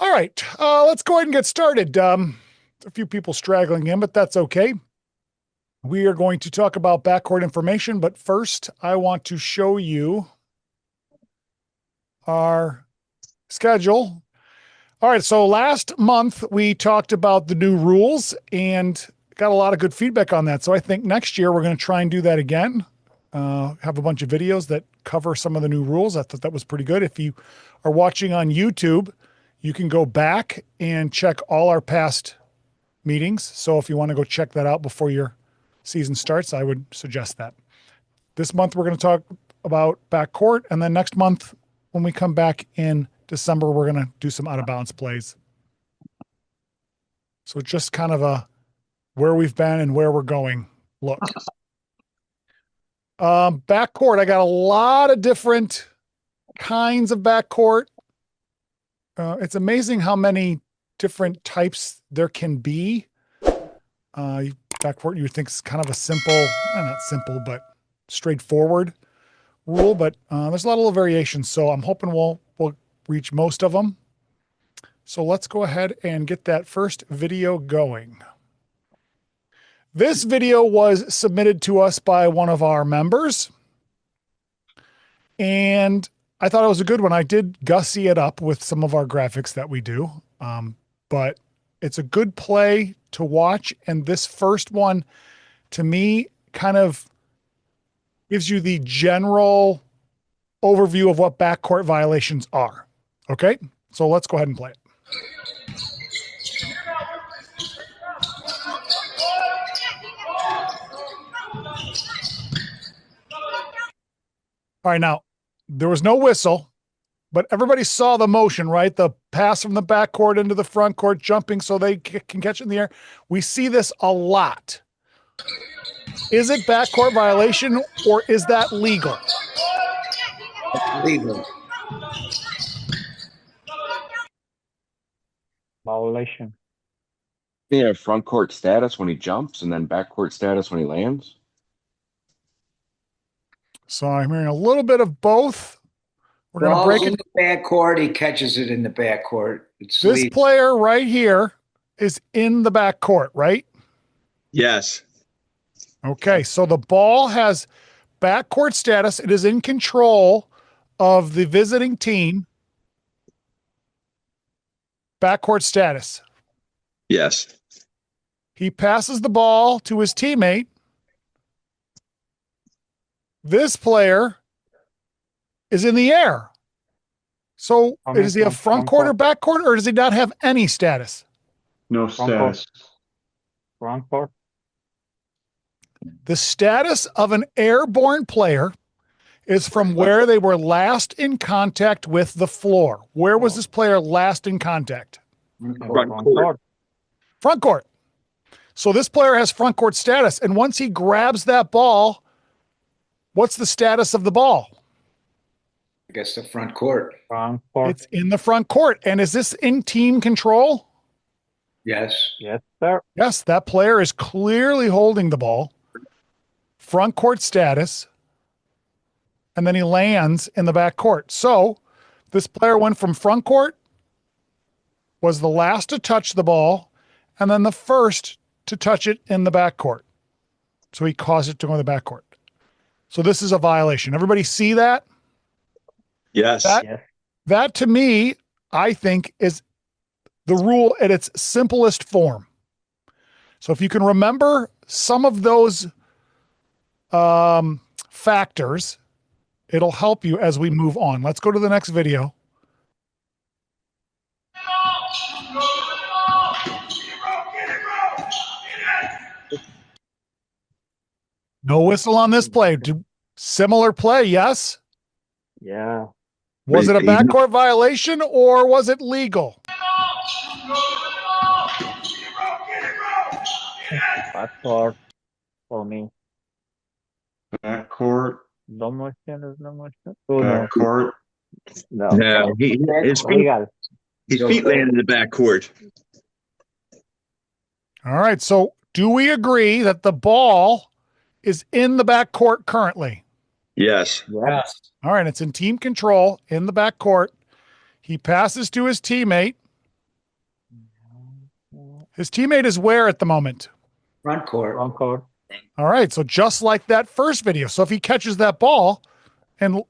All right, let's go ahead and get started. A few people straggling in, but that's okay. We are going to talk about backcourt information, but first I want to show you our schedule. All right, so last month we talked about the new rules and got a lot of good feedback on that. So I think next year we're going to try and do that again. Have a bunch of videos that cover some of the new rules. I thought that was pretty good. If you are watching on YouTube, you can go back and check all our past meetings. So if you want to go check that out before your season starts, I would suggest that. This month, we're going to talk about backcourt. And then next month, when we come back in December, we're going to do some out of bounds plays. So just kind of a where we've been and where we're going look. Backcourt, I got a lot of different kinds of backcourt. It's amazing how many different types there can be. Backcourt you would think is kind of a simple, not simple, but straightforward rule, but there's a lot of little variations. So I'm hoping we'll reach most of them. So let's go ahead and get that first video going. This video was submitted to us by one of our members, and I thought it was a good one. I did gussy it up with some of our graphics that we do, but it's a good play to watch. And this first one, to me, kind of gives you the general overview of what backcourt violations are. Okay, so let's go ahead and play it. All right, now, there was no whistle, but everybody saw the motion, right? The pass from the backcourt into the front court, jumping so they can catch it in the air. We see this a lot. Is it backcourt violation or is that legal? Legal. Violation. Yeah, front court status when he jumps and then backcourt status when he lands. So I'm hearing a little bit of both. We're going to break it. In the backcourt, he catches it in the backcourt. It's this legal. player right here is in the backcourt, right? Yes. Okay, so the ball has backcourt status. It is in control of the visiting team. Backcourt status. Yes. He passes the ball to his teammate. This player is in the air. So does he have front court or back court, or does he not have any status? No status. Front court. The status of an airborne player is from where they were last in contact with the floor. Where was this player last in contact? Front court. Front court. So this player has front court status, and once he grabs that ball, what's the status of the ball? I guess the front court. Front court. It's in the front court. And is this in team control? Yes. Yes, sir. Yes, that player is clearly holding the ball. Front court status. And then he lands in the back court. So this player went from front court, was the last to touch the ball, and then the first to touch it in the back court. So he caused it to go in the back court. So this is a violation. Everybody see that? Yes. That to me, I think, is the rule at its simplest form. So if you can remember some of those factors, it'll help you as we move on. Let's go to the next video. No whistle on this play. Similar play, yes? Yeah. Was it a backcourt violation or was it legal? Backcourt for me. Backcourt. No motion is no motion. Backcourt. No. No, his feet landed in the backcourt. All right. So do we agree that the ball is in the backcourt currently? Yes. Yes. All right. It's in team control in the backcourt. He passes to his teammate. His teammate is where at the moment? Front court. Front court. All right. So just like that first video. So if he catches that ball and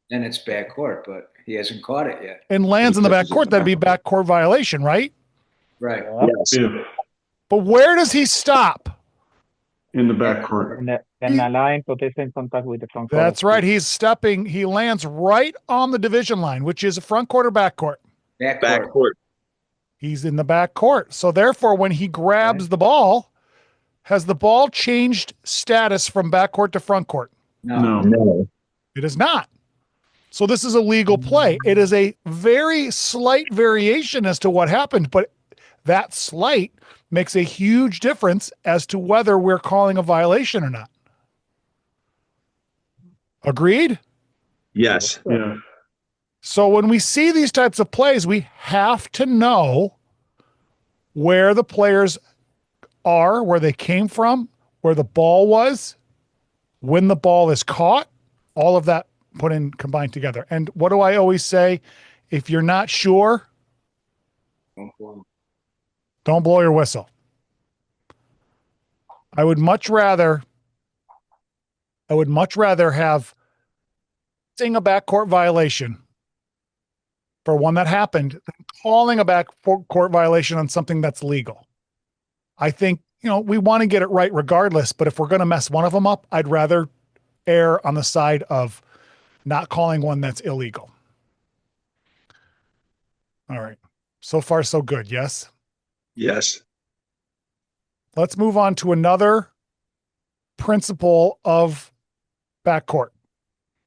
Then it's backcourt, but he hasn't caught it yet. lands in the catches it in backcourt, the that'd be backcourt violation, right? Right. Yeah. Yes. But where does he stop? In the backcourt. And the line puts it in contact with the front court. That's right. He lands right on the division line, which is front court or backcourt. Backcourt. Backcourt. He's in the backcourt. So therefore, when he grabs the ball, has the ball changed status from backcourt to front court? No. No. It is not. So this is a legal play. It is a very slight variation as to what happened, but that slight makes a huge difference as to whether we're calling a violation or not. Agreed? Yes. Yeah. So when we see these types of plays, we have to know where the players are, where they came from, where the ball was, when the ball is caught, all of that combined together. And what do I always say? If you're not sure, don't blow your whistle. I would much rather have seeing a backcourt violation for one that happened than calling a backcourt violation on something that's legal. I think, we want to get it right regardless, but if we're going to mess one of them up, I'd rather err on the side of not calling one that's illegal. All right. So far, so good. Yes. Yes. Let's move on to another principle of backcourt,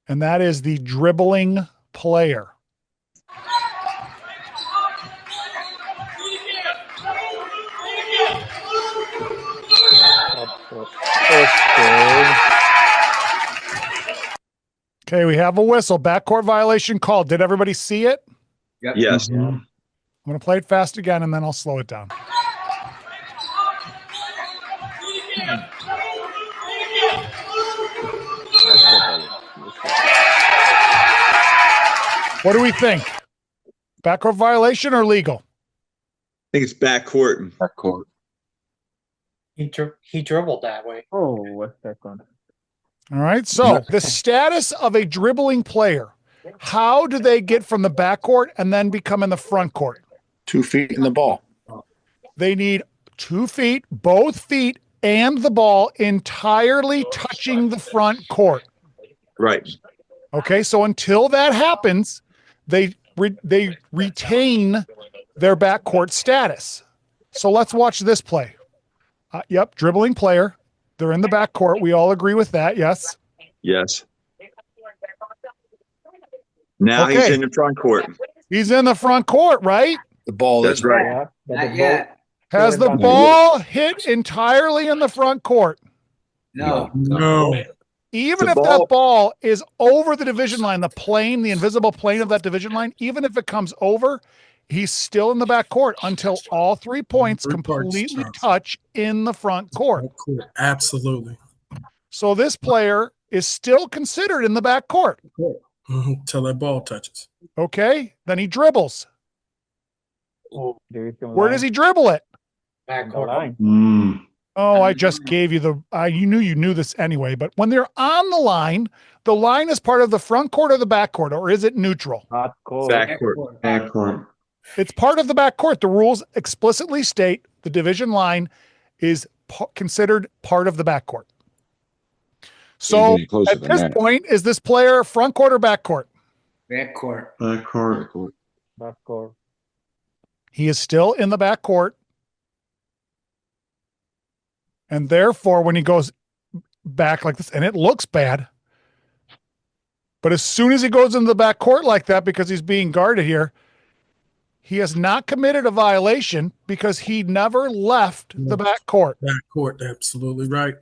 and that is the dribbling player. Okay, we have a whistle. Backcourt violation called. Did everybody see it? Yep. Yes. I'm going to play it fast again, and then I'll slow it down. What do we think? Backcourt violation or legal? I think it's backcourt. Backcourt. He dribbled that way. Oh, what's that one? All right. So the status of a dribbling player, how do they get from the backcourt and then become in the front court? 2 feet in the ball. They need 2 feet, both feet and the ball entirely touching the front court. Right. Okay. So until that happens, they retain their backcourt status. So let's watch this play. Yep. Dribbling player. They're in the backcourt. We all agree with that. Yes. Yes. Now he's Okay. in the front court. He's in the front court, right? The ball That's is right. Yeah, but Not the yet. Has the ball hit entirely in the front court? No. No. Even The if ball- that ball is over the division line, the plane, the invisible plane of that division line, even if it comes over, he's still in the back court until all 3 points Three parts, completely Johnson. touch in the front court. Absolutely. So this player is still considered in the back court. Till that ball touches. Okay. Then he dribbles. division Where line, does he dribble it? on the Backcourt. line. Oh, I just gave you you knew this anyway, but when they're on the line is part of the front court or the back court, or is it neutral? Hot court. Backcourt. Backcourt. It's part of the back court. The rules explicitly state the division line is considered part of the back court. So Getting closer at than this that. point, is this player front court or back court? Backcourt. Backcourt. Back court. He is still in the back court. And therefore, when he goes back like this, and it looks bad, but as soon as he goes into the back court like that, because he's being guarded here, he has not committed a violation because he never left the back court. Backcourt. Absolutely right.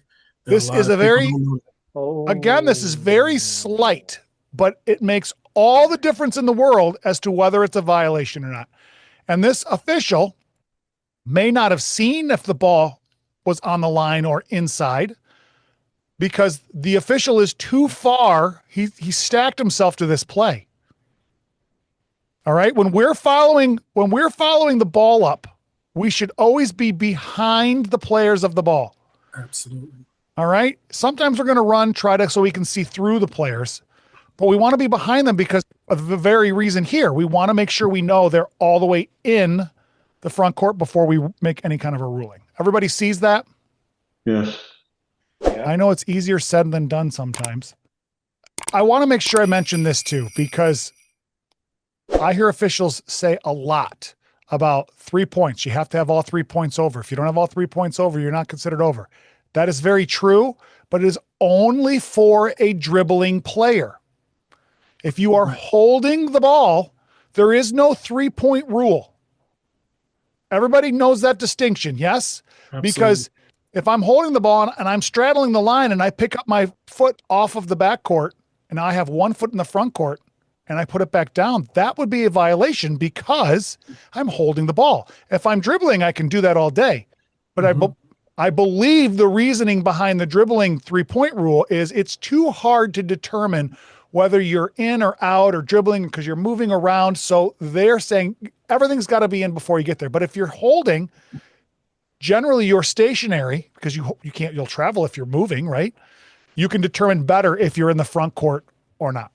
There are This lot is of a very, people who- Oh. again, this is very slight, but it makes all the difference in the world as to whether it's a violation or not. And this official may not have seen if the ball was on the line or inside because the official is too far. He stacked himself to this play. All right. When we're following the ball up We should always be behind the players of the ball. Absolutely. All right. Sometimes we're going to run, so we can see through the players, but we want to be behind them because of the very reason here. We want to make sure we know they're all the way in the front court before we make any kind of a ruling. Everybody sees that? Yes. I know it's easier said than done sometimes. I want to make sure I mention this too, because I hear officials say a lot about 3 points. You have to have all 3 points over. If you don't have all 3 points over, you're not considered over. That is very true, but it is only for a dribbling player. If you are holding the ball, there is no 3-point rule. Everybody knows that distinction, yes? Absolutely. Because if I'm holding the ball and I'm straddling the line and I pick up my foot off of the backcourt and I have 1 foot in the front court and I put it back down, that would be a violation because I'm holding the ball. If I'm dribbling, I can do that all day. But I believe the reasoning behind the dribbling 3-point rule is it's too hard to determine whether you're in or out or dribbling because you're moving around. So they're saying everything's got to be in before you get there. But if you're holding, generally you're stationary because you'll travel if you're moving, right? You can determine better if you're in the front court or not.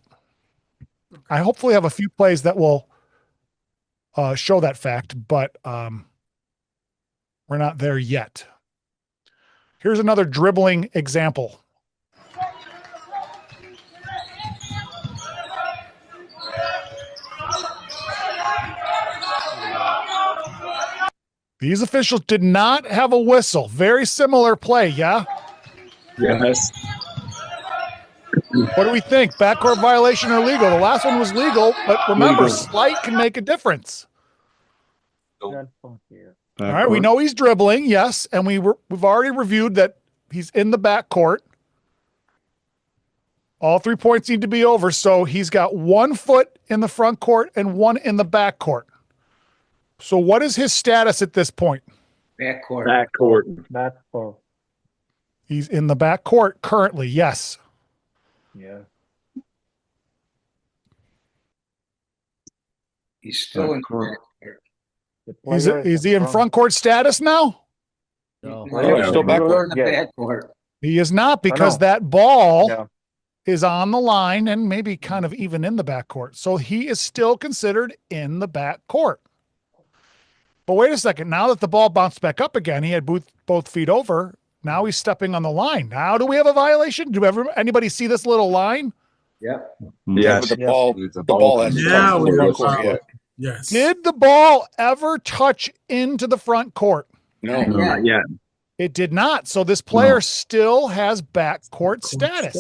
I hopefully have a few plays that will show that fact, but we're not there yet. Here's another dribbling example. These officials did not have a whistle. Very similar play, yeah? Yes. What do we think? Backcourt violation or legal? The last one was legal, but remember, Legal. slight can make a difference. Red phone here. All right, we know he's dribbling, yes, and we've already reviewed that he's in the backcourt. All 3 points need to be over, so he's got 1 foot in the front court and 1 in the backcourt. So what is his status at this point? Backcourt. Backcourt. Backcourt. He's in the backcourt currently, yes. Yeah. He's still in Backcourt. backcourt. The player Is he in front court status now? No. No, he's still backcourt. in the backcourt. He is not because no. that ball Yeah. is on the line and maybe kind of even in the backcourt. So he is still considered in the backcourt. But wait a second. Now that the ball bounced back up again, he had both feet over. Now he's stepping on the line. Now do we have a violation? Anybody see this little line? Yep. Yes. But the Yeah. ball hasn't Yeah, touched we the have front court foul. yet. Yes. Did the ball ever touch into the front court? No. Yeah. Not yet. It did not. So this player No. still has backcourt status.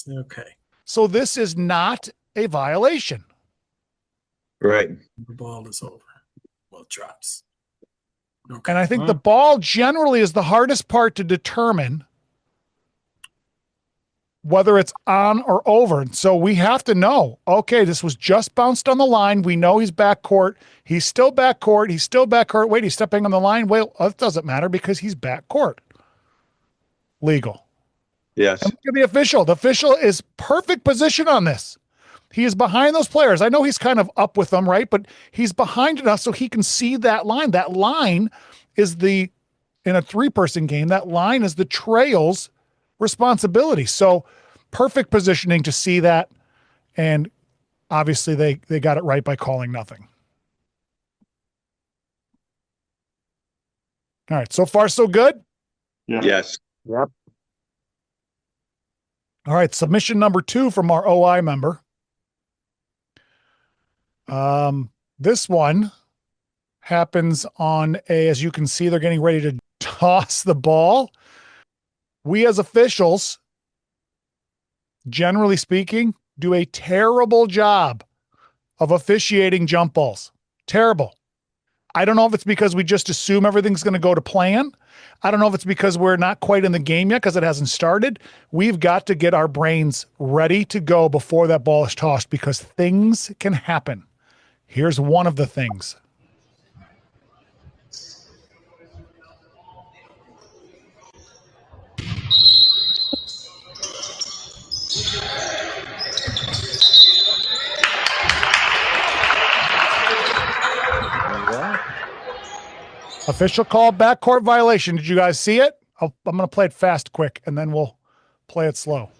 Okay. So this is not a violation. Right. The ball is over. Well, it drops. Okay. And I think the ball generally is the hardest part to determine whether it's on or over. And so we have to know, okay, this was just bounced on the line. We know he's backcourt. He's still backcourt. He's still backcourt. Wait, he's stepping on the line. Well, that doesn't matter because he's backcourt. Legal. Yes. And look at the official. The official is perfect position on this. He is behind those players. I know he's kind of up with them, right? But he's behind enough so he can see that line. That line is in a 3-person game, that line is the trail's responsibility. So perfect positioning to see that. And obviously they got it right by calling nothing. All right. So far, so good. Yes. Yep. All right. Submission number 2 from our OI member. This one happens as you can see, they're getting ready to toss the ball. We as officials, generally speaking, do a terrible job of officiating jump balls. Terrible. I don't know if it's because we just assume everything's going to go to plan. I don't know if it's because we're not quite in the game yet because it hasn't started. We've got to get our brains ready to go before that ball is tossed because things can happen. Here's one of the things. Yeah. Official call, backcourt violation. Did you guys see it? I'm going to play it fast, quick, and then we'll play it slow.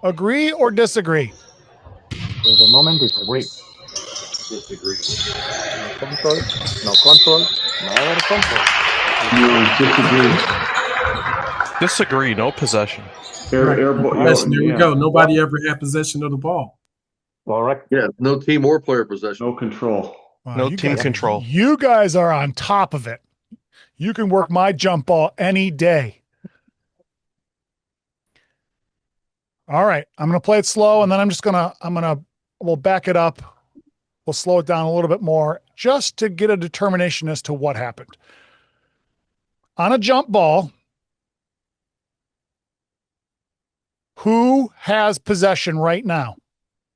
Agree or disagree? For the moment, disagree. Disagree. No control. Never control. Disagree. No possession. Possession, there we go. Nobody ever had possession of the ball. Correct. Yeah, no team or player possession. No control. Wow, No you team guys- control. You guys are on top of it. You can work my jump ball any day. All right. I'm going to play it slow, and then we'll back it up. We'll slow it down a little bit more just to get a determination as to what happened. On a jump ball, who has possession right now?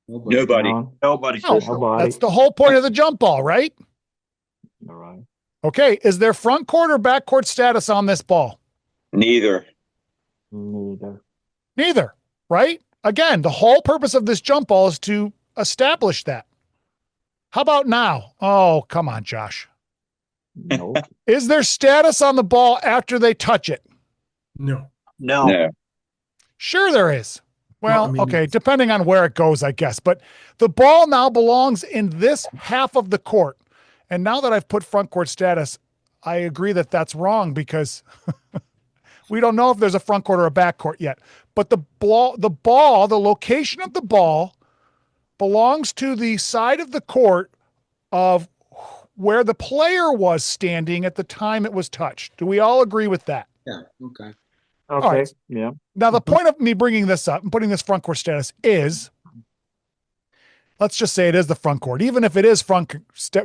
Nobody. No. Nobody. No, Nobody. that's the whole point of the jump ball, right? All right. Okay. Is there front court or back court status on this ball? Neither. Neither. Neither, right? Again, the whole purpose of this jump ball is to establish that. How about now? Oh, come on, Josh. No. Is there status on the ball after they touch it? No. No. Sure there is. Well, I mean- okay, depending on where it goes, I guess. But the ball now belongs in this half of the court. And now that I've put front court status, I agree that that's wrong because we don't know if there's a front court or a back court yet. But the location of the ball belongs to the side of the court of where the player was standing at the time it was touched. Do we all agree with that? Yeah, okay. Okay. right. Yeah. Now, the point of me bringing this up and putting this front court status is, let's just say it is the front court. Even if it is front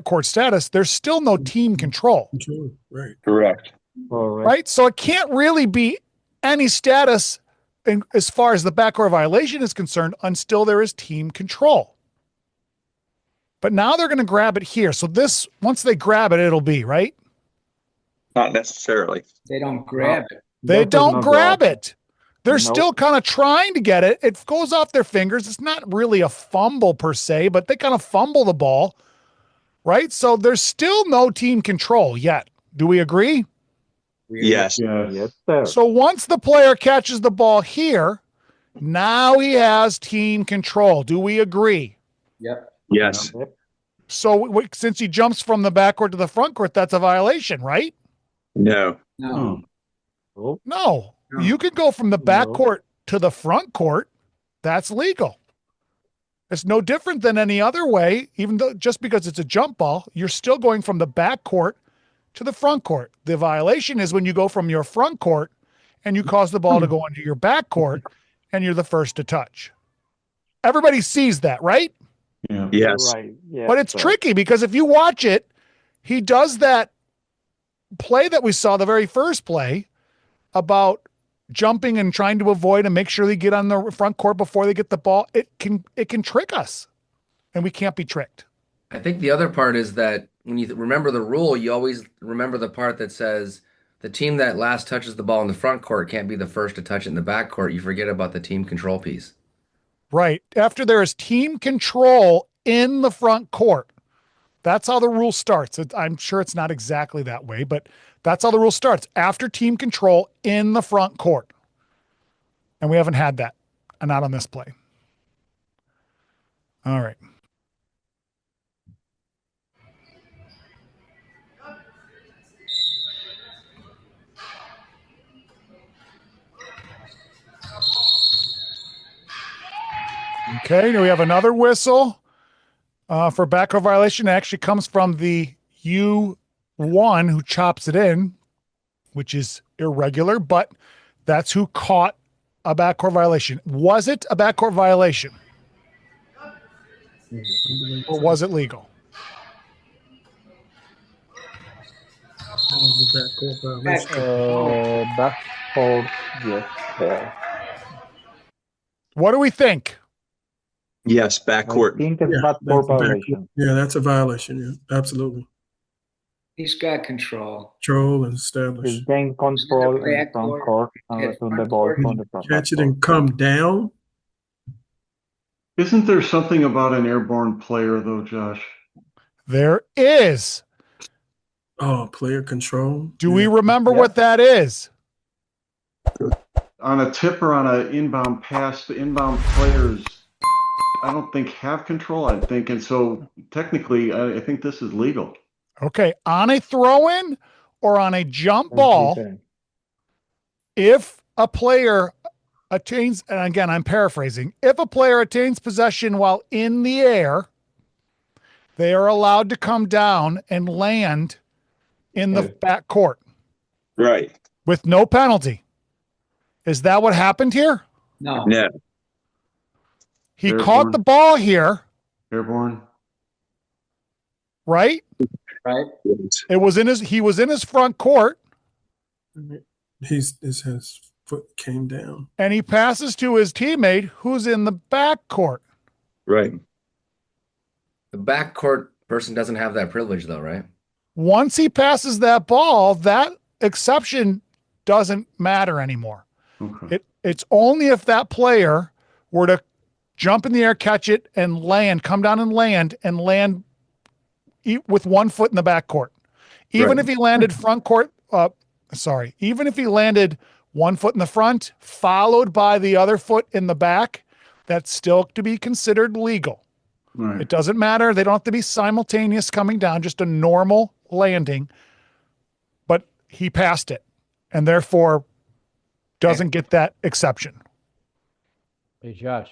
court status, there's still no team control, Control. Right. Correct. All right. right? So it can't really be any status as far as the backcourt violation is concerned until there is team control. But now they're going to grab it here. So once they grab it, it'll be, right? Not necessarily. They don't grab it. They That is don't not grab right. it. They're No. still kind of trying to get it. It goes off their fingers. It's not really a fumble per se, but they kind of fumble the ball, right? So there's still no team control yet. Do we agree? Yes. Yes, sir. So once the player catches the ball here, now he has team control. Do we agree? Yep. Yes. Yep. So since he jumps from the backcourt to the front court, that's a violation, right? No. No. Oh, No. No. You could go from the No. backcourt to the front court. That's legal. It's no different than any other way, even though just because it's a jump ball, you're still going from the backcourt to the front court. The violation is when you go from your front court and you cause the ball to go into your backcourt and you're the first to touch. Everybody sees that, right? Yes. right. Yes, But it's sir. tricky because if you watch it, he does that play that we saw, the very first play, about jumping and trying to avoid and make sure they get on the front court before they get the ball. It can trick us, and we can't be tricked. I think the other part is that when you remember the rule, you always remember the part that says the team that last touches the ball in the front court can't be the first to touch it in the back court. You forget about the team control piece. Right. After there is team control in the front court. That's how the rule starts. I'm sure it's not exactly that way, but that's how the rule starts. After team control in the front court. And we haven't had that. And not on this play. All right. Okay, we have another whistle for backcourt violation. It actually comes from the U1 who chops it in, which is irregular, but that's who caught a backcourt violation. Was it a backcourt violation? Or was it legal? Backcourt, yes, sir. What do we think? Yes. I Backcourt. think it's Yeah, backcourt that's a violation. Yeah, that's a violation. Yeah, absolutely. He's got control. Control and He's establish. gain control in backcourt, front court and yeah, return the front ball court. from the front Catch it court. and come down. Isn't there something about an airborne player, though, Josh? There is. Oh, player control. Do we remember what that is? On a tip or on an inbound pass, the inbound players, I don't think have control. I think, and so technically, I think this is legal. Okay, on a throw-in or on a jump ball, if a player attains, and again, I'm paraphrasing, if a player attains possession while in the air, they are allowed to come down and land in the backcourt. Right. With no penalty. Is that what happened here? No. No. He caught the ball here. Airborne. Right? Right. He was in his front court. His foot came down. And he passes to his teammate who's in the backcourt. Right. The backcourt person doesn't have that privilege though, right? Once he passes that ball, that exception doesn't matter anymore. Okay. It's only if that player were to jump in the air, catch it, and come down and land with 1 foot in the backcourt. Even if he landed even if he landed 1 foot in the front, followed by the other foot in the back, that's still to be considered legal. Right. It doesn't matter. They don't have to be simultaneous coming down, just a normal landing. But he passed it and therefore doesn't get that exception. Hey, Josh.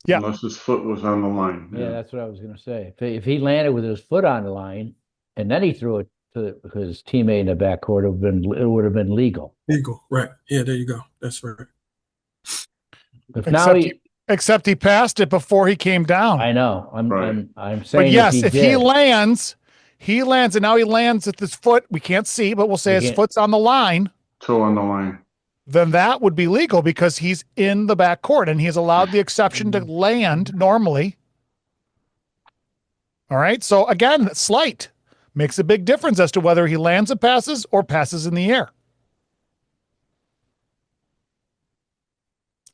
Yeah. Unless his foot was on the line. Yeah, that's what I was going to say. If he landed with his foot on the line and then he threw it to his teammate in the backcourt, it would have been legal. Legal, right? Yeah, there you go. That's right. Except he passed it before he came down. I know. I'm saying. But yes, if he lands, and now he lands with his foot. We can't see, but we'll say his foot's on the line. Toe on the line. Then that would be legal because he's in the backcourt and he's allowed the exception to land normally. All right. So again, slight makes a big difference as to whether he lands and passes or passes in the air.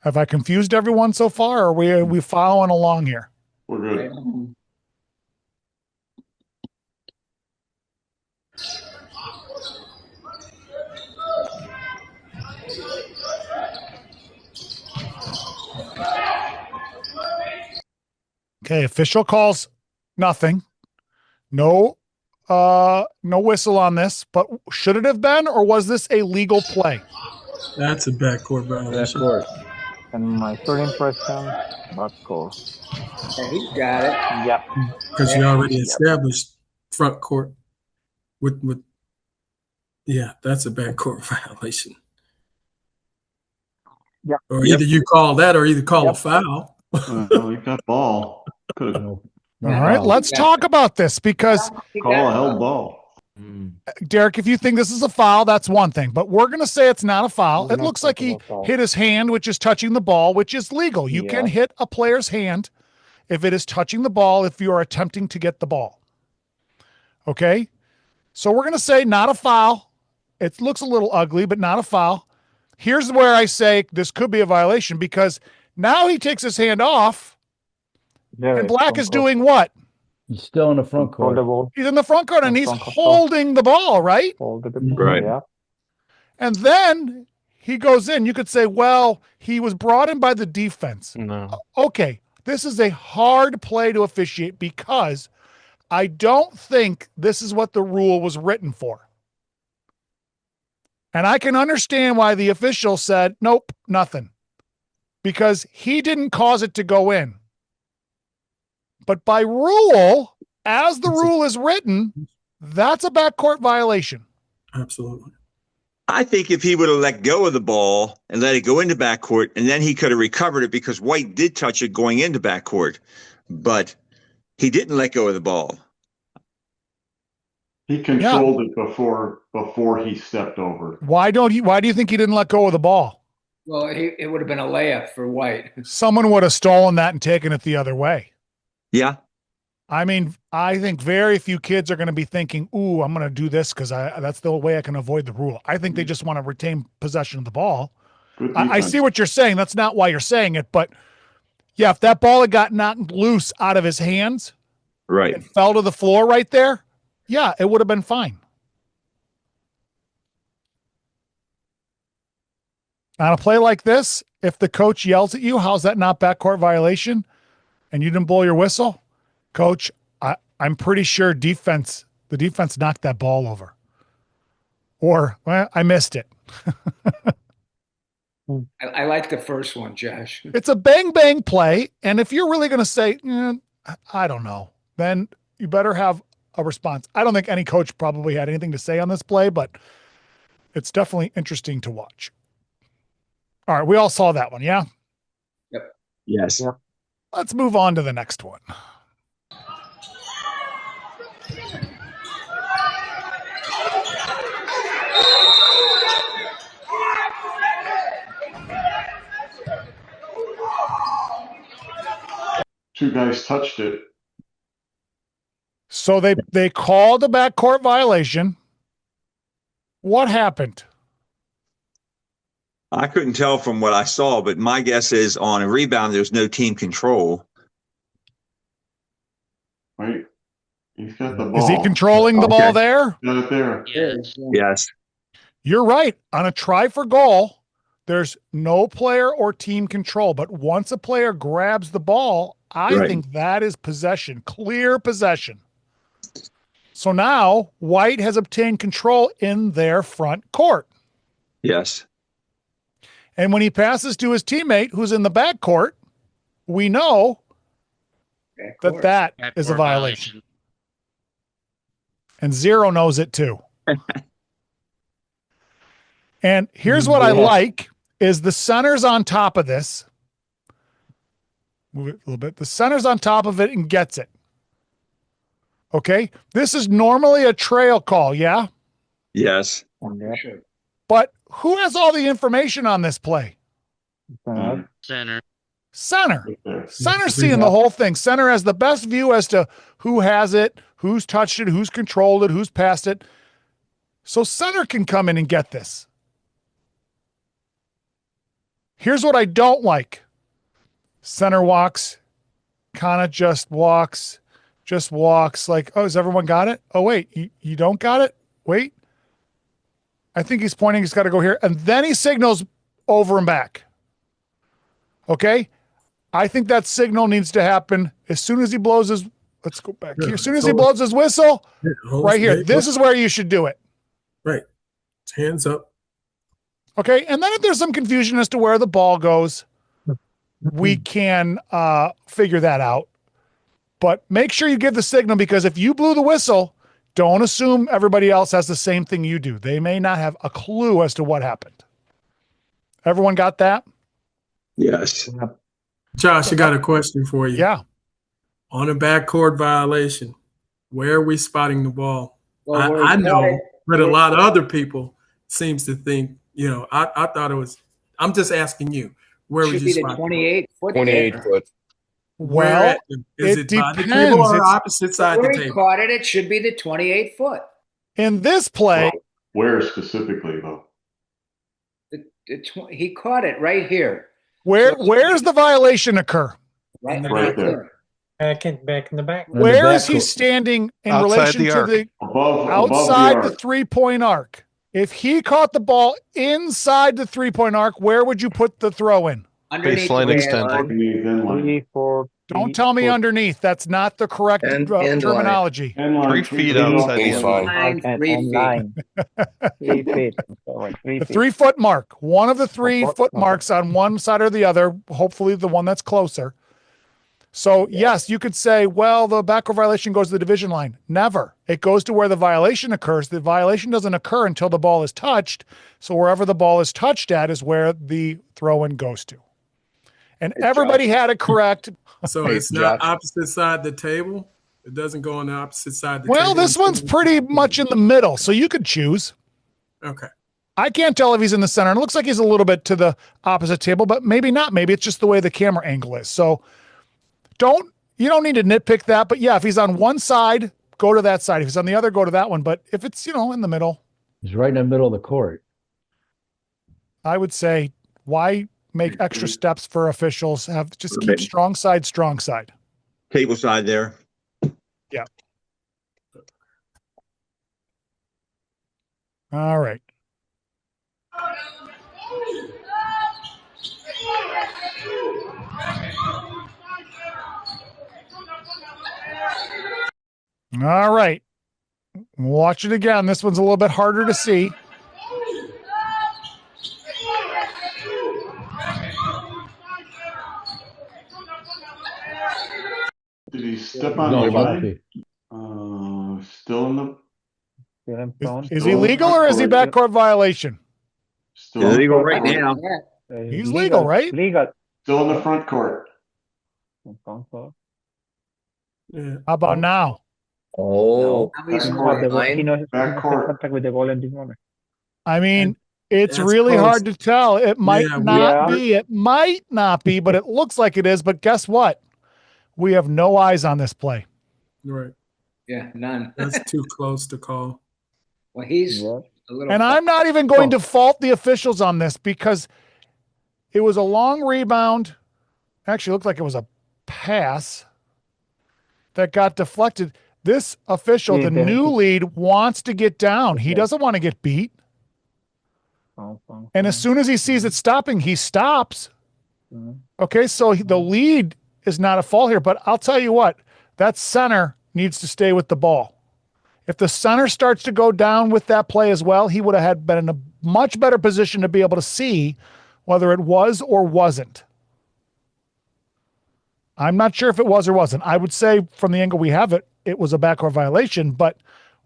Have I confused everyone so far, or are we following along here? We're good. Okay, official calls nothing. No whistle on this, but should it have been, or was this a legal play? That's a backcourt violation. Backcourt. And my third impression, backcourt. Yeah, he's got it. Yep. Because you already established front court with that's a backcourt violation. Yep. Or either you call that or either call a foul. Well, you got ball. All right, let's talk about this because call a held ball. Derek, if you think this is a foul, that's one thing, but we're going to say it's not a foul. It looks like he hit his hand, which is touching the ball, which is legal. You can hit a player's hand if it is touching the ball, if you are attempting to get the ball. Okay. So we're going to say not a foul. It looks a little ugly, but not a foul. Here's where I say this could be a violation because now he takes his hand off and Black is doing what? He's still in the front court. He's in the front court and he's holding the ball, right? Right. Yeah. And then he goes in. You could say, well, he was brought in by the defense. No. Okay. This is a hard play to officiate because I don't think this is what the rule was written for. And I can understand why the official said, nope, nothing. Because he didn't cause it to go in. But by rule, as the rule is written, that's a backcourt violation. Absolutely. I think if he would have let go of the ball and let it go into backcourt, and then he could have recovered it because White did touch it going into backcourt, but he didn't let go of the ball. He controlled it before he stepped over. Why do you think he didn't let go of the ball? Well, it would have been a layup for White. Someone would have stolen that and taken it the other way. Yeah. I mean, I think very few kids are going to be thinking, ooh, I'm going to do this because that's the way I can avoid the rule. I think they just want to retain possession of the ball. I see what you're saying. That's not why you're saying it. But, yeah, if that ball had got knocked loose out of his hands, Right. it fell to the floor right there, yeah, it would have been fine. On a play like this, if the coach yells at you, how's that not backcourt violation? And you didn't blow your whistle, coach, I'm pretty sure the defense knocked that ball over. Or, well, I missed it. I like the first one, Josh. It's a bang bang play, and if you're really going to say, I don't know, then you better have a response. I don't think any coach probably had anything to say on this play, but it's definitely interesting to watch. All right, we all saw that one, yeah? Yep. Yes. Yep. Let's move on to the next one. Two guys touched it. So they called a backcourt violation. What happened? I couldn't tell from what I saw, but my guess is on a rebound, there's no team control. Right? He's got the ball. Is he controlling the ball there? Got it there. Yes. You're right. On a try for goal, there's no player or team control. But once a player grabs the ball, I think that is possession, clear possession. So now White has obtained control in their front court. Yes. And when he passes to his teammate who's in the backcourt, we know that is a violation. And Zero knows it too. And here's what I like is the center's on top of this. Move it a little bit. The center's on top of it and gets it. Okay. This is normally a trail call. Yeah. Yes. But who has all the information on this play? Center. Center's seeing the whole thing. Center has the best view as to who has it, who's touched it, who's controlled it, who's passed it. So center can come in and get this. Here's what I don't like. Center walks, kind of just walks like, oh, has everyone got it? Oh, wait, you don't got it? Wait. I think he's pointing, he's got to go here. And then he signals over and back. Okay? I think that signal needs to happen as soon as he blows his, let's go back here. As soon as he blows his whistle, right here. This is where you should do it. Right. Hands up. Okay? And then if there's some confusion as to where the ball goes, we can figure that out. But make sure you give the signal, because if you blew the whistle, don't assume everybody else has the same thing you do. They may not have a clue as to what happened. Everyone got that? Yes. Josh, I got a question for you. Yeah. On a backcourt violation, where are we spotting the ball? Well, I know, but a lot of other people seems to think, I thought it was, I'm just asking you, where would you spot 28 foot? 28 foot. Well, is it by the table or opposite side of the Where he table? caught it, it should be the 28 foot. in this play, Where specifically, though? He caught it right here. where's the violation occur? Right there. Back in the back. Where is he standing in relation to the outside the 3-point arc? If he caught the ball inside the 3-point arc, where would you put the throw in? Underneath baseline extended. Don't tell me underneath. That's not the correct terminology. 3 feet outside the line. 3 feet. The 3-foot mark. One of the 3-foot marks on one side or the other, hopefully the one that's closer. So, yes, you could say, well, the backcourt violation goes to the division line. Never. It goes to where the violation occurs. The violation doesn't occur until the ball is touched. So wherever the ball is touched at is where the throw-in goes to. And everybody had it correct. So it's not opposite side of the table? It doesn't go on the opposite side of the table? Well, this one's pretty much in the middle, so you could choose. Okay. I can't tell if he's in the center. And it looks like he's a little bit to the opposite table, but maybe not. Maybe it's just the way the camera angle is. So you don't need to nitpick that. But yeah, if he's on one side, go to that side. If he's on the other, go to that one. But if it's, in the middle. He's right in the middle of the court. I would say, why make extra steps for officials? Just keep strong side. Table side there. Yeah. All right. All right. Watch it again. This one's a little bit harder to see. Did he step on the line? Still in the. Is he legal or is he backcourt violation? Still illegal right now. He's legal, right? Legal. Still in the front court. Yeah. How about now? Oh, Now he's He fine. knows he's Backcourt. contact with the ball in this moment. I mean, it's That's really close. hard to tell. It might Yeah, not yeah. be. It might not be, but it looks like it is. But guess what? We have no eyes on this play. Right. Yeah, none. That's too close to call. Well, he's Yeah. a little. And I'm not even going to fault the officials on this because it was a long rebound. Actually, it looked like it was a pass that got deflected. This official, Yeah, the new lead, wants to get down. He doesn't want to get beat. And as soon as he sees it stopping, he stops. Okay, so the lead is not a fault here, but I'll tell you what, that center needs to stay with the ball. If the center starts to go down with that play as well, he would have been in a much better position to be able to see whether it was or wasn't. I'm not sure if it was or wasn't. I would say from the angle we have it, it was a backcourt violation, but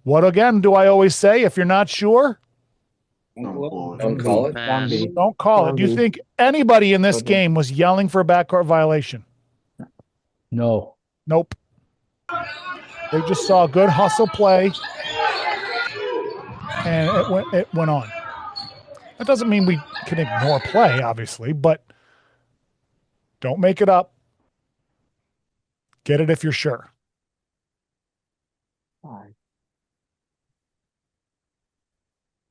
what again do I always say? If you're not sure, don't call it. don't call it. Do you think anybody in this game was yelling for a backcourt violation? No. Nope. They just saw a good hustle play, and it went on. That doesn't mean we can ignore play, obviously, but don't make it up. Get it if you're sure.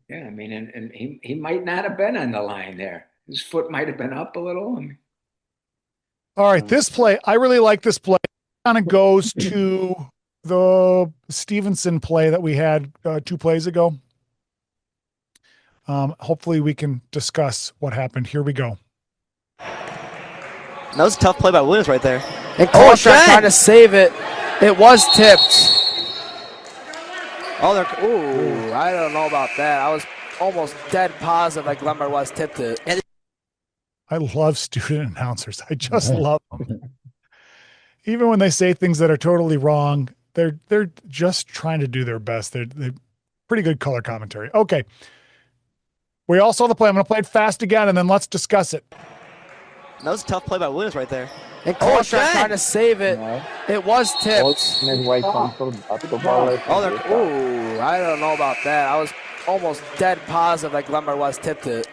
Yeah, I mean, and he might not have been on the line there. His foot might have been up a little. I mean, All right, this play, I really like this play. Kind of goes to the Stevenson play that we had 2 plays ago. Hopefully we can discuss what happened. Here we go. That was a tough play by Williams right there. And Kolchak trying to save it. It was tipped. Oh, they're. Ooh, I don't know about that. I was almost dead positive like Lemmer was tipped it. I love student announcers. I just love them. Even when they say things that are totally wrong, they're just trying to do their best. They're pretty good color commentary. Okay. We all saw the play. I'm going to play it fast again, and then let's discuss it. That was a tough play by Williams right there. And Kolchak trying to save it. It was tipped. Oh, they're. Ooh, I don't know about that. I was almost dead positive like Lemmer was tipped it.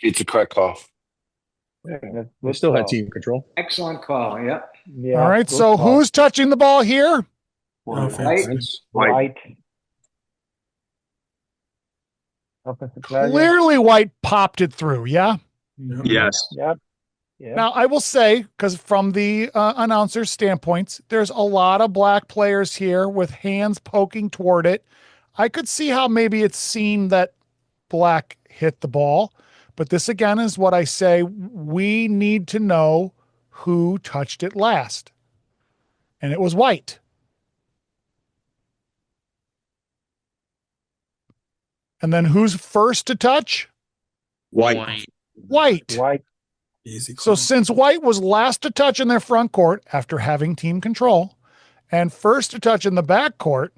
It's a correct call. We still had team control. excellent call. Yep. All right. So who's touching the ball here? White. Clearly White popped it through. Yeah. Yes. Yep. Now, I will say, because from the announcer's standpoints, there's a lot of black players here with hands poking toward it. I could see how maybe it's seen that black hit the ball. But this, again, is what I say. We need to know who touched it last. And it was White. And then who's first to touch? White. White. Easy call. So since White was last to touch in their front court after having team control and first to touch in the back court,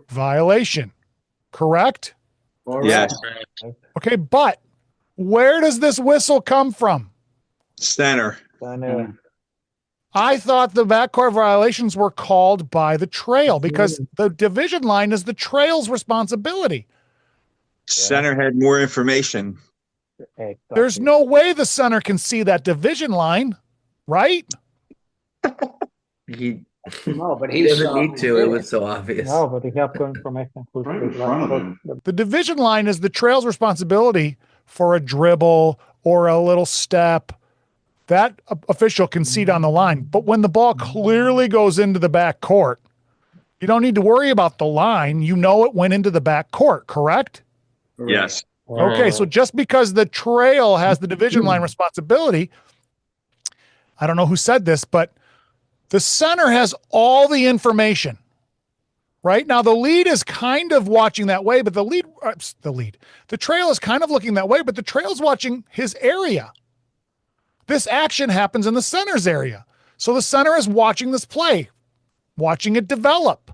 violation, correct? Yes. Okay, but where does this whistle come from? Center. I thought the backcourt violations were called by the trail because the division line is the trail's responsibility. Center had more information. There's no way the center can see that division line, right? No, but He doesn't need to. It was so obvious. No, but he have good information. Right in front of him. The division line is the trail's responsibility for a dribble or a little step. That official can see down the line. But when the ball clearly goes into the back court, You don't need to worry about the line. You know it went into the back court, correct? Yes. Okay, so just because the trail has the division line responsibility, I don't know who said this, but the center has all the information. Right now, the lead is kind of watching that way, but the trail is kind of looking that way, but the trail's watching his area. This action happens in the center's area. So the center is watching this play, watching it develop,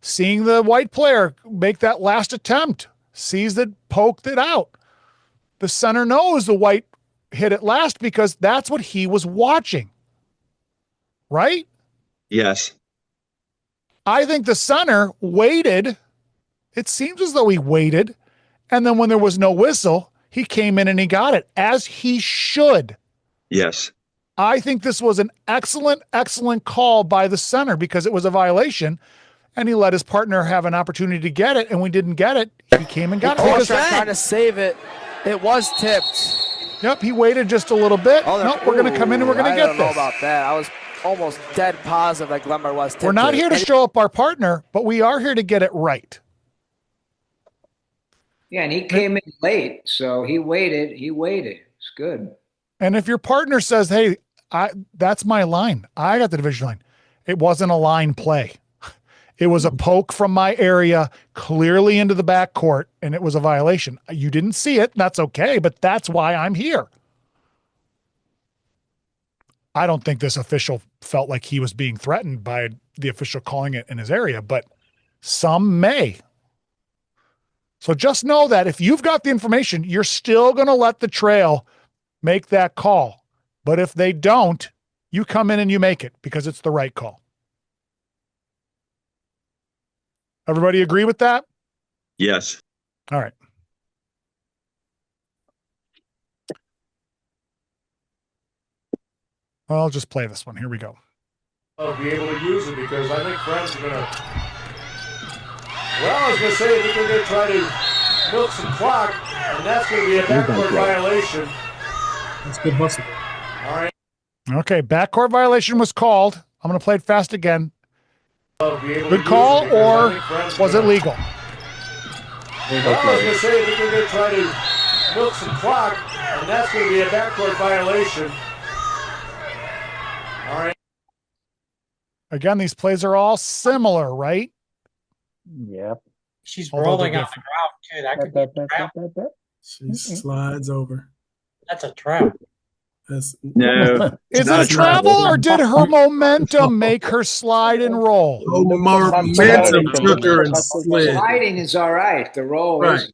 seeing the white player make that last attempt, sees it, poked it out. The center knows the white hit it last because that's what he was watching. Right? Yes. I think the center waited. It seems as though he waited. And then when there was no whistle, he came in and he got it, as he should. Yes. I think this was an excellent, excellent call by the center because it was a violation, and he let his partner have an opportunity to get it, and we didn't get it. He came and got it. Because trying to save it. It was tipped. Yep, he waited just a little bit. Nope, we're going to come in and we're going to get this. I don't know about that. I was almost dead positive that Glenmar was tipped. We're not here to show up our partner, but we are here to get it right. Yeah, and he came in late, so he waited. It's good. And if your partner says, hey, that's my line, I got the division line, it wasn't a line play. It was a poke from my area clearly into the backcourt, and it was a violation. You didn't see it. That's okay, but that's why I'm here. I don't think this official felt like he was being threatened by the official calling it in his area, but some may. So just know that if you've got the information, you're still going to let the trail make that call. But if they don't, you come in and you make it because it's the right call. Everybody agree with that? Yes. All right. Well, I'll just play this one. Here we go. I'll be able to use it because I think friends are going to. Well, I was going to say they're going to try to milk some clock, and that's going to be a backcourt violation. That's good hustle. All right. Okay, backcourt violation was called. I'm going to play it fast again. Good call, or was it legal? Well, I was going to say they're going to try to milk some clock, and that's going to be a backcourt violation. All right. Again, these plays are all similar, right? Yep. She's Although rolling they're on the ground too. That could be a trap. She slides over. That's a trap. No. Is it a travel, or did her momentum make her slide and roll? Oh, momentum took her and slid. Sliding is all right. The roll is.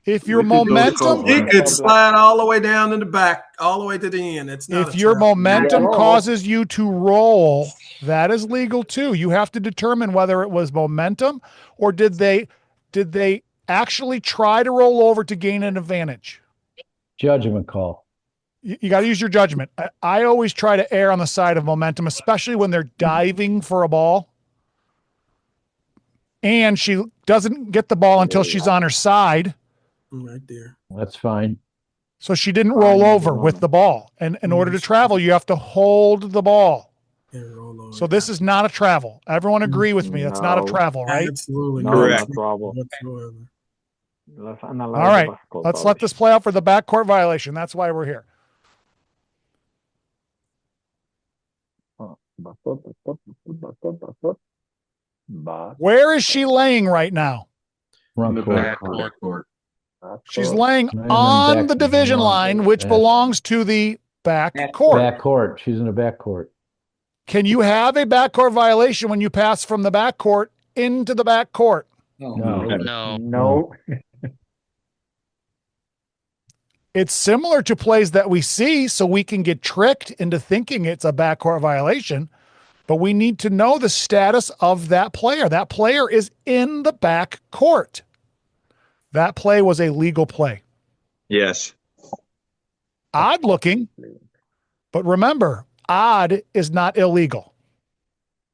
If your momentum, he could slide all the way down to the back, all the way to the end. It's not. If your momentum causes you to roll, that is legal too. You have to determine whether it was momentum or did they actually try to roll over to gain an advantage. Judgment call. You got to use your judgment. I always try to err on the side of momentum, especially when they're diving for a ball. And she doesn't get the ball until she's on her side. Right there. That's fine. So she didn't roll over with the ball. And in order to travel, you have to hold the ball. So this is not a travel. Everyone agree with me. That's not a travel, right? Absolutely. Correct. All All right. Let's let this play out for the backcourt violation. That's why we're here. Where is she laying right now? Front court. She's laying on the division line, which belongs to the back court. Back court. She's in the back court. Can you have a backcourt violation when you pass from the back court into the back court? No. It's similar to plays that we see, so we can get tricked into thinking it's a backcourt violation, but we need to know the status of that player. That player is in the back court. That play was a legal play. Yes. Odd looking, but remember, odd is not illegal.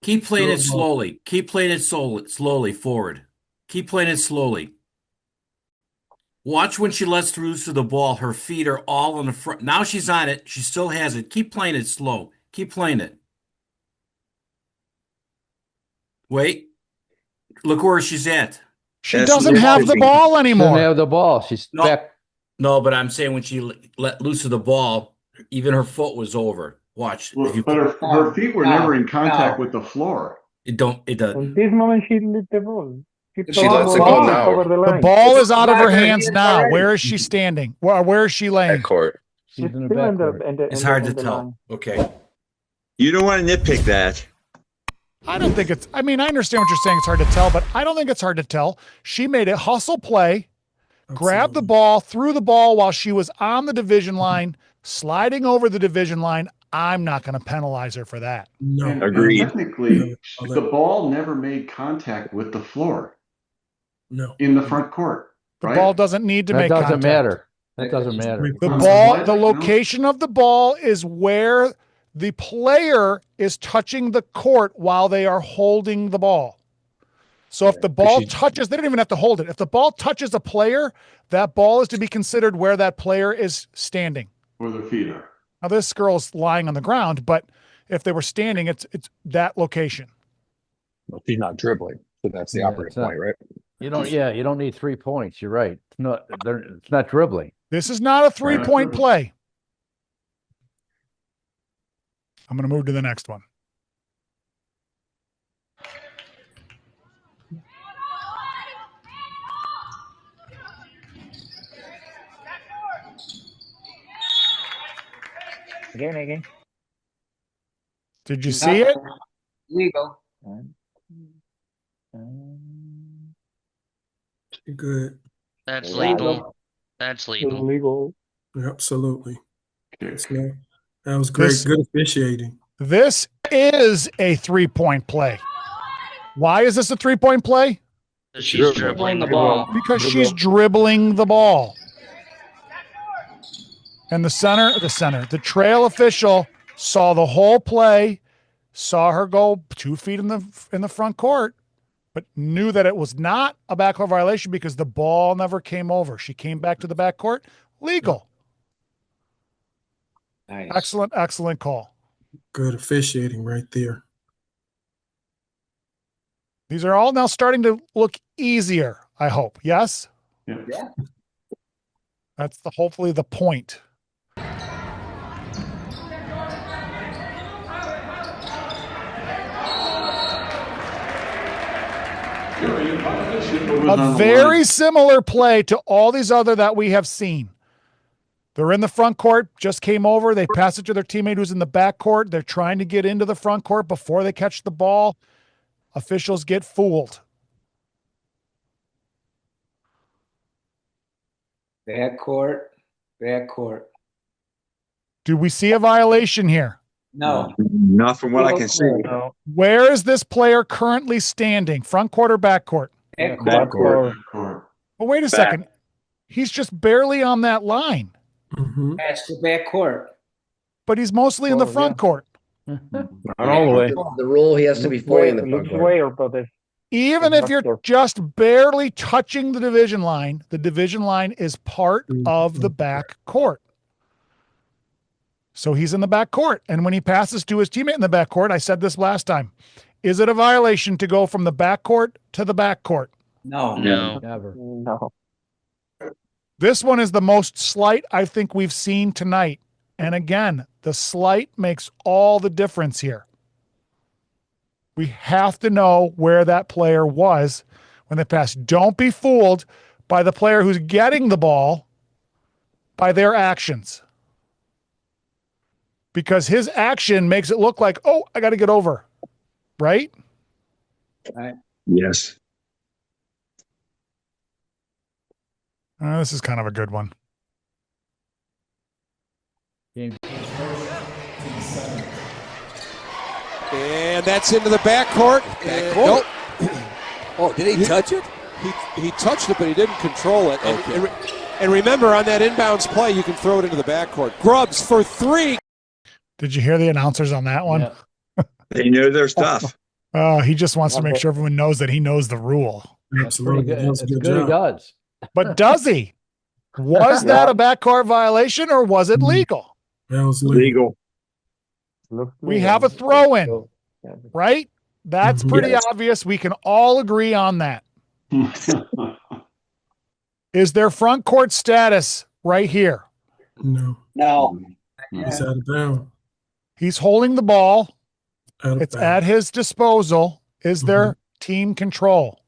Keep playing it slowly. Keep playing it slowly forward. Keep playing it slowly. Watch when she lets loose of the ball. Her feet are all in the front. Now she's on it. She still has it. Keep playing it slow. Keep playing it. Wait. Look where she's at. She doesn't have the ball anymore. Doesn't have the ball. She's back. No, but I'm saying when she let loose of the ball, even her foot was over. Watch. Well, but her feet were never in contact with the floor. It doesn't. This moment she lit the ball. She lets it go now. The ball is out of her hands now. Where is she standing? Where is she laying? Backcourt. She's in the backcourt. It's hard to tell. Okay. You don't want to nitpick that. I don't think it's, I mean, I understand what you're saying. It's hard to tell, but I don't think it's hard to tell. She made a hustle play, grabbed the ball, threw the ball while she was on the division line, sliding over the division line. I'm not going to penalize her for that. No. Agreed. Technically, the ball never made contact with the floor. No. In the front court. The ball doesn't need to make contact. That doesn't matter. That doesn't matter. The ball, the location of the ball is where the player is touching the court while they are holding the ball. So if the ball touches, they don't even have to hold it. If the ball touches a player, that ball is to be considered where that player is standing. Where their feet are. Now this girl's lying on the ground, but if they were standing, it's that location. Well, she's not dribbling, so that's the operative point, right? You don't need 3 points. You're right. It's not dribbling. This is not a 3-point play. I'm going to move to the next one. Again. Did you see it? Legal. Good. That's legal. That's legal. Legal. Absolutely. That was great. Good officiating. This is a 3-point play. Why is this a 3-point play? She's dribbling the ball. Because she's dribbling the ball. And the trail official saw the whole play, saw her go 2 feet in the front court, but knew that it was not a backcourt violation because the ball never came over. She came back to the backcourt. Legal. Nice. Excellent call. Good officiating right there. These are all now starting to look easier, I hope. Yes? Yeah. That's hopefully the point. A very similar play to all these other that we have seen. They're in the front court, just came over. They pass it to their teammate who's in the back court. They're trying to get into the front court before they catch the ball. Officials get fooled. Backcourt. Do we see a violation here? No. Not from what I can see. No. Where is this player currently standing? Front court or back court? Backcourt. Well, wait a second. He's just barely on that line. Mm-hmm. That's the backcourt. But he's mostly in the front court. Not all the way. The rule, he has to be fully in the front court. Even if you're just barely touching the division line is part of the back court. So he's in the back court. And when he passes to his teammate in the back court, I said this last time, is it a violation to go from the back court to the back court? No. Never. No. This one is the most slight I think we've seen tonight. And again, the slight makes all the difference here. We have to know where that player was when they pass. Don't be fooled by the player who's getting the ball by their actions. Because his action makes it look like, oh, I got to get over. Right? Right. Yes. This is kind of a good one. And that's into the backcourt. Nope. Oh, did he touch it? He touched it, but he didn't control it. And remember, on that inbounds play, you can throw it into the backcourt. Grubbs for 3. Did you hear the announcers on that one? Yeah. They know their stuff. He just wants to make sure everyone knows that he knows the rule. Absolutely. It's good he does. But does he? Was that a backcourt violation or was it legal? That was legal. We have a throw-in, right? That's pretty obvious. We can all agree on that. Is their front court status right here? No. No. He's out of bounds. He's holding the ball. It's bounds. at his disposal. Is there team control?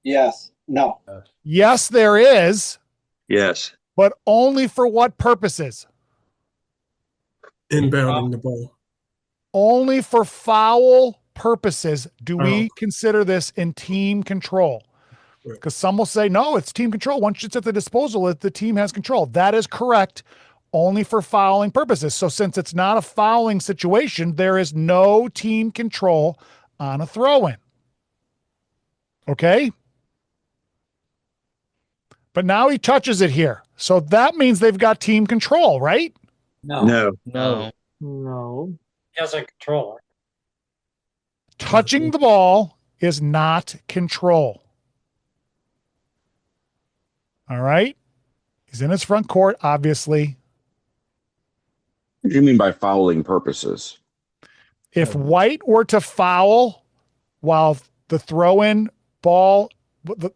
Yes. No. Yes, there is. Yes. But only for what purposes? Inbounding the ball. Only for foul purposes do we consider this in team control. Because some will say, no, it's team control. Once it's at the disposal, the team has control. That is correct. Only for fouling purposes. So since it's not a fouling situation, there is no team control on a throw-in. Okay? But now he touches it here. So that means they've got team control, right? No. No. He has a controller. Touching the ball is not control. All right? He's in his front court, obviously. What do you mean by fouling purposes? If White were to foul while the throw-in ball,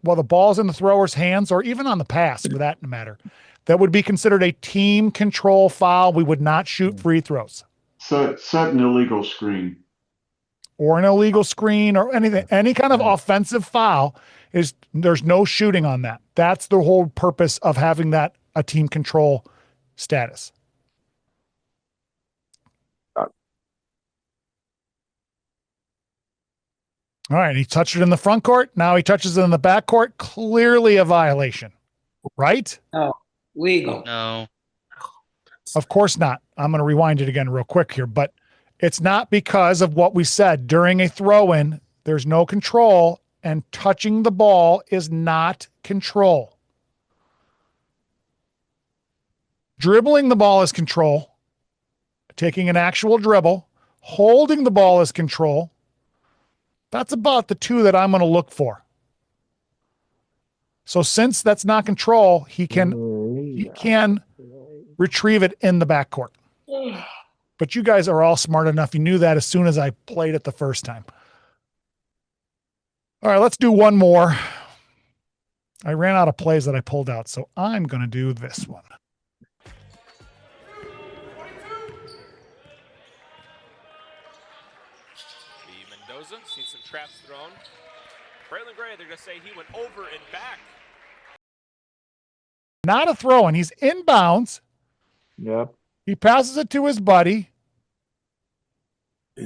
while the ball's in the thrower's hands, or even on the pass for that matter, that would be considered a team control foul. We would not shoot free throws. So set an illegal screen. Or an illegal screen or anything, any kind of offensive foul there's no shooting on that. That's the whole purpose of having that a team control status. All right, he touched it in the front court. Now he touches it in the back court. Clearly a violation, right? No. Legal. No. Of course not. I'm going to rewind it again real quick here, but it's not because of what we said. During a throw-in, there's no control, and touching the ball is not control. Dribbling the ball is control. Taking an actual dribble. Holding the ball is control. That's about the two that I'm going to look for. So since that's not control, he can retrieve it in the backcourt. But you guys are all smart enough. You knew that as soon as I played it the first time. All right, let's do one more. I ran out of plays that I pulled out, so I'm going to do this one. Mendoza, seen some traps thrown. Braylon Gray, they're going to say he went over and back. Not a throw-in. He's inbounds. Yep. He passes it to his buddy.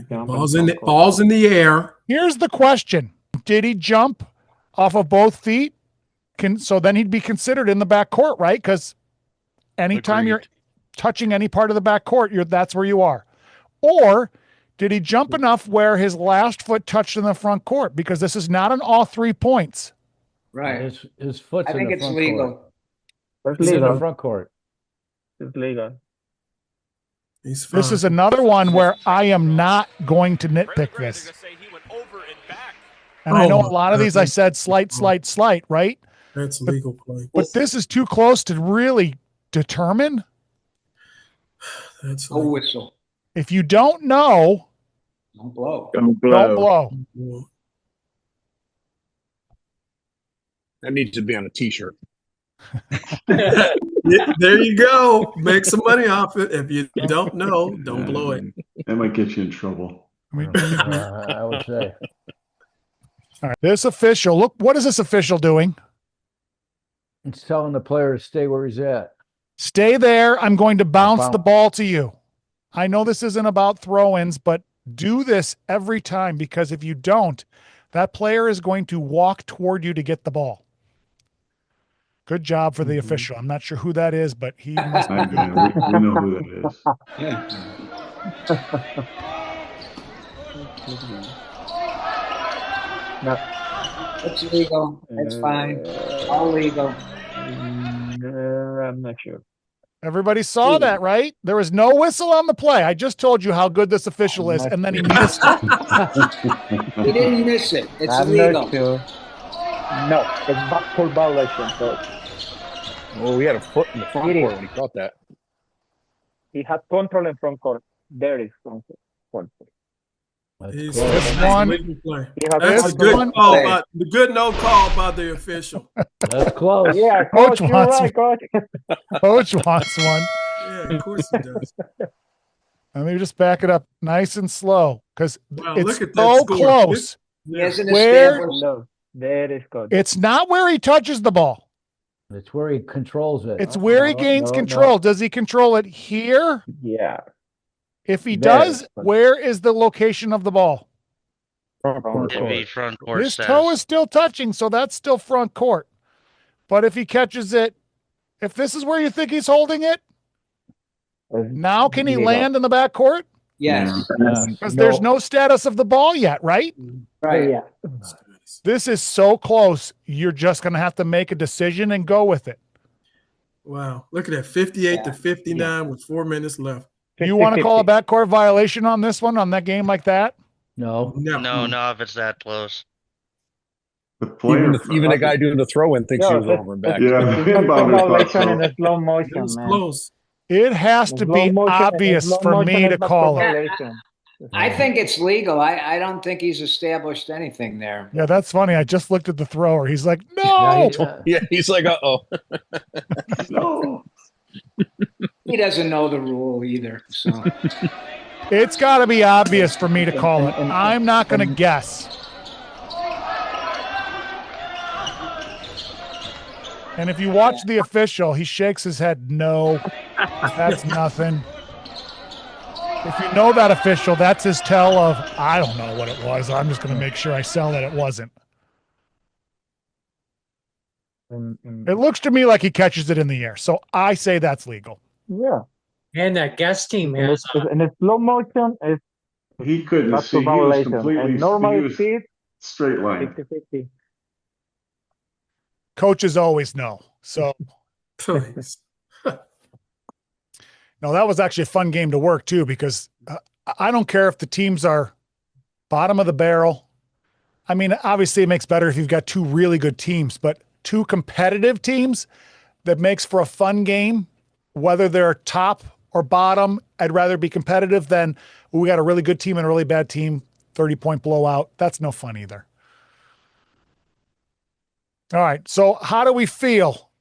Ball's in the air. Here's the question. Did he jump off of both feet? So then he'd be considered in the backcourt, right? Because anytime you're touching any part of the backcourt, that's where you are. Or did he jump enough where his last foot touched in the front court? Because this is not an all 3 points. Right. His foot's I think in the it's front legal. court. He's in the front court. It's legal. This is another one where I am not going to nitpick this. And I know a lot of these I said slight, right? That's legal play. But this is too close to really determine. That's a whistle. If you don't know, don't blow. Don't blow. That needs to be on a t-shirt. There you go. Make some money off it. If you don't know, don't blow it. That might get you in trouble. I would say. All right. This official, look, what is this official doing? It's telling the player to stay where he's at. Stay there. I'm going to bounce the ball to you. I know this isn't about throw-ins, but do this every time, because if you don't, that player is going to walk toward you to get the ball. Good job for the official. I'm not sure who that is, but he must be. We know who that is. No. It's legal. It's fine. All legal. I'm not sure. Everybody saw that, right? There was no whistle on the play. I just told you how good this official is, and then he missed it. He didn't miss it. It's I'm legal. not sure. No, it's backcourt violation. So. Well, we had a foot in the front court when he caught that. He had control in front court. There is front court. He's This one, That's a good call by the good no call by the official. That's close. Yeah, Coach you're wants right, Coach. Coach wants one. Yeah, of course he does. Let me just back it up nice and slow because Wow, it's look at that so score. close. He hasn't Where established. No, there is Coach. it's not where he touches the ball. It's where he controls it. It's where he gains control. Does he control it here? Yeah. If he There does, is Coach. where is the location of the ball? It'd be front court His status. toe is still touching, so that's still front court. But if he catches it, if this is where you think he's holding it, now can he land in the backcourt? Yes. Because there's no status of the ball yet, right? Right. Yeah. This is so close. You're just going to have to make a decision and go with it. Wow, look at that, 58 to 59 with 4 minutes left. You want to call a backcourt violation on this one, on that game like that? No. No, if it's that close. Even the guy doing the throw-in thinks he was over and back. Yeah, It's not a violation in a slow motion, man. Close. It has to be obvious for me to call it. I think it's legal. I don't think he's established anything there. Yeah, that's funny. I just looked at the thrower. He's like, no. Yeah, he's like, uh-oh. No. He doesn't know the rule either. So It's got to be obvious for me to call it. I'm not going to guess. And if you watch the official, he shakes his head, no, that's nothing. If you know that official, that's his tell of, I don't know what it was. I'm just going to make sure I sell that it wasn't. It looks to me like he catches it in the air. So I say that's legal. Yeah. And that guest team In has a slow motion, it's He couldn't not see. a He was violation. completely And normal he was speed, straight line. 50-50. Coaches always know. So Please. no, that was actually a fun game to work too, because I don't care if the teams are bottom of the barrel. I mean, obviously it makes better if you've got two really good teams, but two competitive teams, that makes for a fun game, whether they're top or bottom. I'd rather be competitive than we got a really good team and a really bad team, 30-point blowout. That's no fun either. All right. So how do we feel?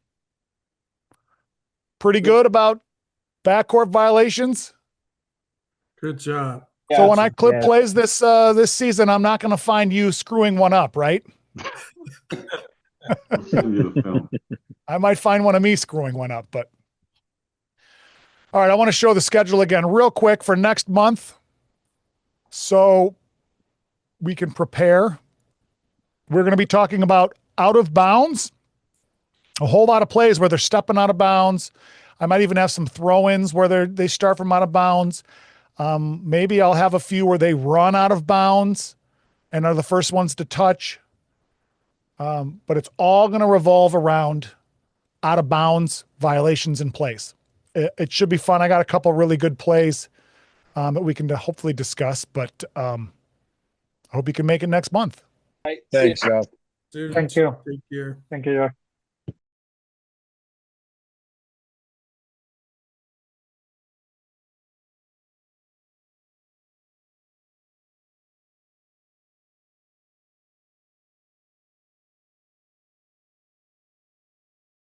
Pretty good about backcourt violations? Good job. So when I clip plays this this season, I'm not going to find you screwing one up, right? I'll send you the film. I might find one of me screwing one up, but all right, I want to show the schedule again real quick for next month so we can prepare. We're going to be talking about out of bounds, a whole lot of plays where they're stepping out of bounds. I might even have some throw-ins where they start from out of bounds. Maybe I'll have a few where they run out of bounds and are the first ones to touch. But it's all going to revolve around out of bounds violations in place. It should be fun. I got a couple really good plays that we can hopefully discuss, but I hope you can make it next month. Thanks, Joe. Dude, Thank you. Take care. Thank you, Josh.